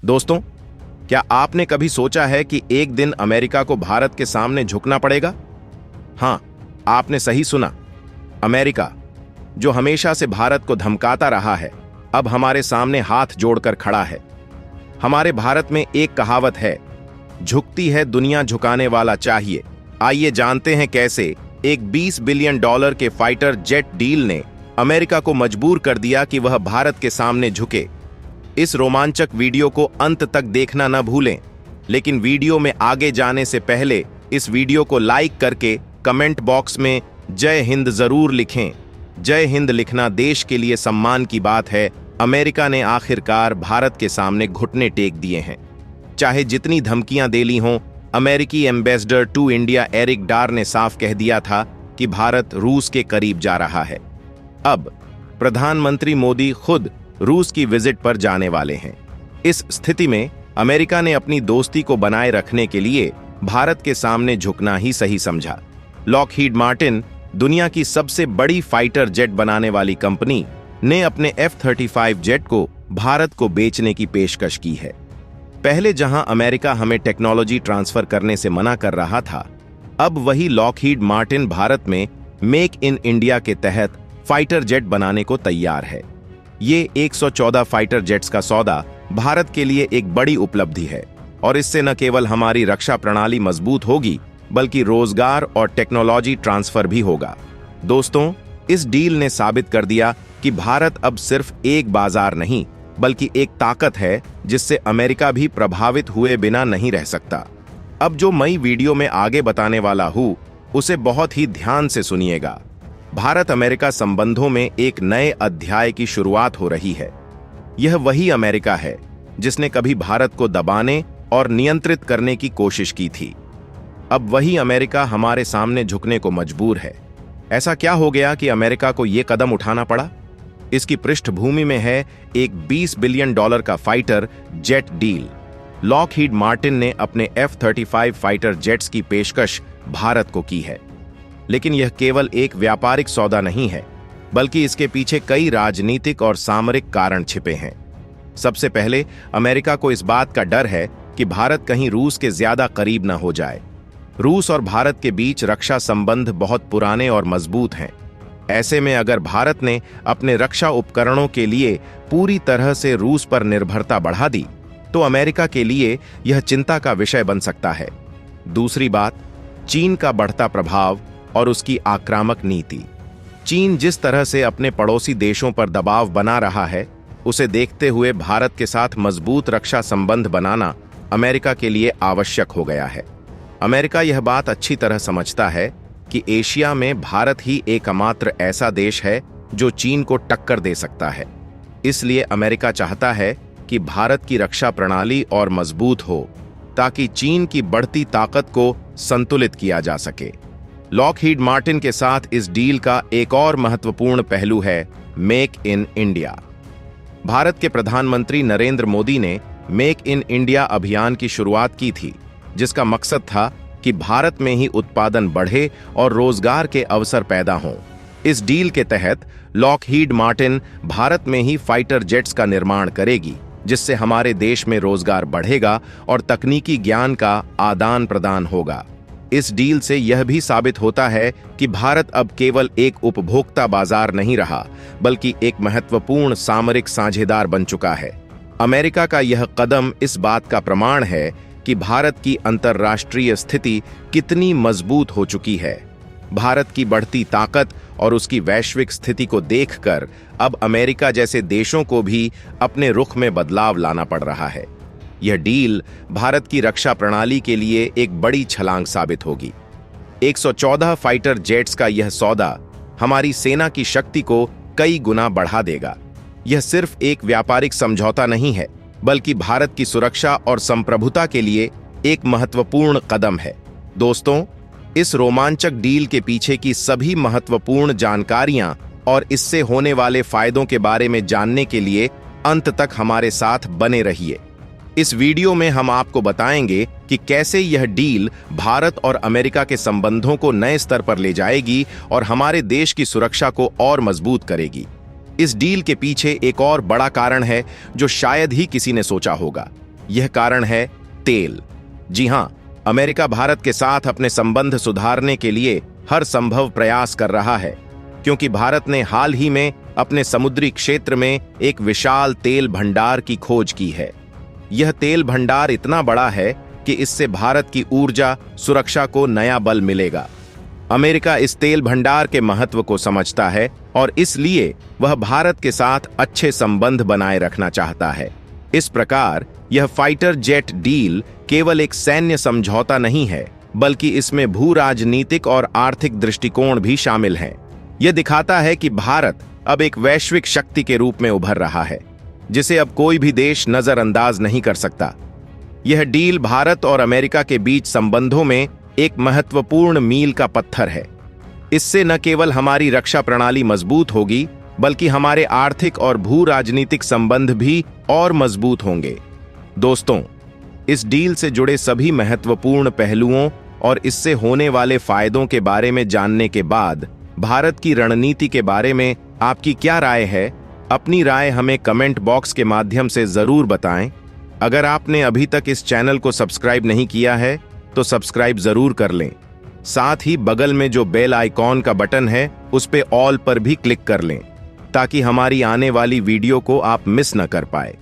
दोस्तों, क्या आपने कभी सोचा है कि एक दिन अमेरिका को भारत के सामने झुकना पड़ेगा? हाँ, आपने सही सुना। अमेरिका, जो हमेशा से भारत को धमकाता रहा है, अब हमारे सामने हाथ जोड़कर खड़ा है। हमारे भारत में एक कहावत है, झुकती है दुनिया झुकाने वाला चाहिए। आइए जानते हैं कैसे एक $20 बिलियन के फाइटर जेट डील ने अमेरिका को मजबूर कर दिया कि वह भारत के सामने झुके। इस रोमांचक वीडियो को अंत तक देखना न भूलें, लेकिन वीडियो में आगे जाने से पहले इस वीडियो को लाइक करके कमेंट बॉक्स में जय हिंद जरूर लिखें। जय हिंद लिखना देश के लिए सम्मान की बात है। अमेरिका ने आखिरकार भारत के सामने घुटने टेक दिए हैं। चाहे जितनी धमकियां दे ली हों, अमेरिकी एम्बेसडर टू इंडिया एरिक डार ने साफ कह दिया था कि भारत रूस के करीब जा रहा है। अब प्रधानमंत्री मोदी खुद रूस की विजिट पर जाने वाले हैं। इस स्थिति में अमेरिका ने अपनी दोस्ती को बनाए रखने के लिए भारत के सामने झुकना ही सही समझा। लॉकहीड मार्टिन, दुनिया की सबसे बड़ी फाइटर जेट बनाने वाली कंपनी, ने अपने F-35 जेट को भारत को बेचने की पेशकश की है। पहले जहां अमेरिका हमें टेक्नोलॉजी ट्रांसफर करने से मना कर रहा था, अब वही लॉकहीड मार्टिन भारत में मेक इन इंडिया के तहत फाइटर जेट बनाने को तैयार है। ये 114 फाइटर जेट्स का सौदा भारत के लिए एक बड़ी उपलब्धि है और इससे न केवल हमारी रक्षा प्रणाली मजबूत होगी, बल्कि रोजगार और टेक्नोलॉजी ट्रांसफर भी होगा। दोस्तों, इस डील ने साबित कर दिया कि भारत अब सिर्फ एक बाजार नहीं, बल्कि एक ताकत है जिससे अमेरिका भी प्रभावित हुए बिना नहीं रह सकता। अब जो मैं वीडियो में आगे बताने वाला हूं, उसे बहुत ही ध्यान से सुनिएगा। भारत अमेरिका संबंधों में एक नए अध्याय की शुरुआत हो रही है। यह वही अमेरिका है जिसने कभी भारत को दबाने और नियंत्रित करने की कोशिश की थी। अब वही अमेरिका हमारे सामने झुकने को मजबूर है। ऐसा क्या हो गया कि अमेरिका को यह कदम उठाना पड़ा? इसकी पृष्ठभूमि में है एक $20 बिलियन का fighter jet deal. Lockheed Martin ने अपने F-35 फाइटर जेट्स की पेशकश भारत को की है। लेकिन यह केवल एक व्यापारिक सौदा नहीं है, बल्कि इसके पीछे कई राजनीतिक और सामरिक कारण छिपे हैं। सबसे पहले अमेरिका को इस बात का डर है कि भारत कहीं रूस के ज्यादा करीब न हो जाए। रूस और भारत के बीच रक्षा संबंध बहुत पुराने और मजबूत हैं। ऐसे में अगर भारत ने अपने रक्षा उपकरणों के लिए पूरी तरह से रूस पर निर्भरता बढ़ा दी, तो अमेरिका के लिए यह चिंता का विषय बन सकता है। दूसरी बात, चीन का बढ़ता प्रभाव और उसकी आक्रामक नीति। चीन जिस तरह से अपने पड़ोसी देशों पर दबाव बना रहा है, उसे देखते हुए भारत के साथ मजबूत रक्षा संबंध बनाना अमेरिका के लिए आवश्यक हो गया है। अमेरिका यह बात अच्छी तरह समझता है कि एशिया में भारत ही एकमात्र ऐसा देश है जो चीन को टक्कर दे सकता है। इसलिए अमेरिका चाहता है कि भारत की रक्षा प्रणाली और मजबूत हो, ताकि चीन की बढ़ती ताकत को संतुलित किया जा सके। लॉकहीड मार्टिन के साथ इस डील का एक और महत्वपूर्ण पहलू है मेक इन इंडिया। भारत के प्रधानमंत्री नरेंद्र मोदी ने मेक इन इंडिया अभियान की शुरुआत की थी, जिसका मकसद था कि भारत में ही उत्पादन बढ़े और रोजगार के अवसर पैदा हों। इस डील के तहत लॉकहीड मार्टिन भारत में ही फाइटर जेट्स का निर्माण करेगी, जिससे हमारे देश में रोजगार बढ़ेगा और तकनीकी ज्ञान का आदान प्रदान होगा। इस डील से यह भी साबित होता है कि भारत अब केवल एक उपभोक्ता बाजार नहीं रहा, बल्कि एक महत्वपूर्ण सामरिक साझेदार बन चुका है। अमेरिका का यह कदम इस बात का प्रमाण है कि भारत की अंतर्राष्ट्रीय स्थिति कितनी मजबूत हो चुकी है। भारत की बढ़ती ताकत और उसकी वैश्विक स्थिति को देखकर अब अमेरिका जैसे देशों को भी अपने रुख में बदलाव लाना पड़ रहा है। यह डील भारत की रक्षा प्रणाली के लिए एक बड़ी छलांग साबित होगी। 114 फाइटर जेट्स का यह सौदा हमारी सेना की शक्ति को कई गुना बढ़ा देगा। यह सिर्फ एक व्यापारिक समझौता नहीं है, बल्कि भारत की सुरक्षा और संप्रभुता के लिए एक महत्वपूर्ण कदम है। दोस्तों, इस रोमांचक डील के पीछे की सभी महत्वपूर्ण जानकारियां और इससे होने वाले फायदों के बारे में जानने के लिए अंत तक हमारे साथ बने रहिए। इस वीडियो में हम आपको बताएंगे कि कैसे यह डील भारत और अमेरिका के संबंधों को नए स्तर पर ले जाएगी और हमारे देश की सुरक्षा को और मजबूत करेगी। इस डील के पीछे एक और बड़ा कारण है जो शायद ही किसी ने सोचा होगा। यह कारण है तेल। जी हां, अमेरिका भारत के साथ अपने संबंध सुधारने के लिए हर संभव प्रयास कर रहा है, क्योंकि भारत ने हाल ही में अपने समुद्री क्षेत्र में एक विशाल तेल भंडार की खोज की है। यह तेल भंडार इतना बड़ा है कि इससे भारत की ऊर्जा सुरक्षा को नया बल मिलेगा। अमेरिका इस तेल भंडार के महत्व को समझता है और इसलिए वह भारत के साथ अच्छे संबंध बनाए रखना चाहता है। इस प्रकार यह फाइटर जेट डील केवल एक सैन्य समझौता नहीं है, बल्कि इसमें भू राजनीतिक और आर्थिक दृष्टिकोण भी शामिल हैं। यह दिखाता है कि भारत अब एक वैश्विक शक्ति के रूप में उभर रहा है, जिसे अब कोई भी देश नजरअंदाज नहीं कर सकता। यह डील भारत और अमेरिका के बीच संबंधों में एक महत्वपूर्ण मील का पत्थर है। इससे न केवल हमारी रक्षा प्रणाली मजबूत होगी, बल्कि हमारे आर्थिक और भू राजनीतिक संबंध भी और मजबूत होंगे। दोस्तों, इस डील से जुड़े सभी महत्वपूर्ण पहलुओं और इससे होने वाले फायदों के बारे में जानने के बाद भारत की रणनीति के बारे में आपकी क्या राय है? अपनी राय हमें कमेंट बॉक्स के माध्यम से जरूर बताएं। अगर आपने अभी तक इस चैनल को सब्सक्राइब नहीं किया है तो सब्सक्राइब जरूर कर लें। साथ ही बगल में जो बेल आइकॉन का बटन है उस पे ऑल पर भी क्लिक कर लें, ताकि हमारी आने वाली वीडियो को आप मिस न कर पाए।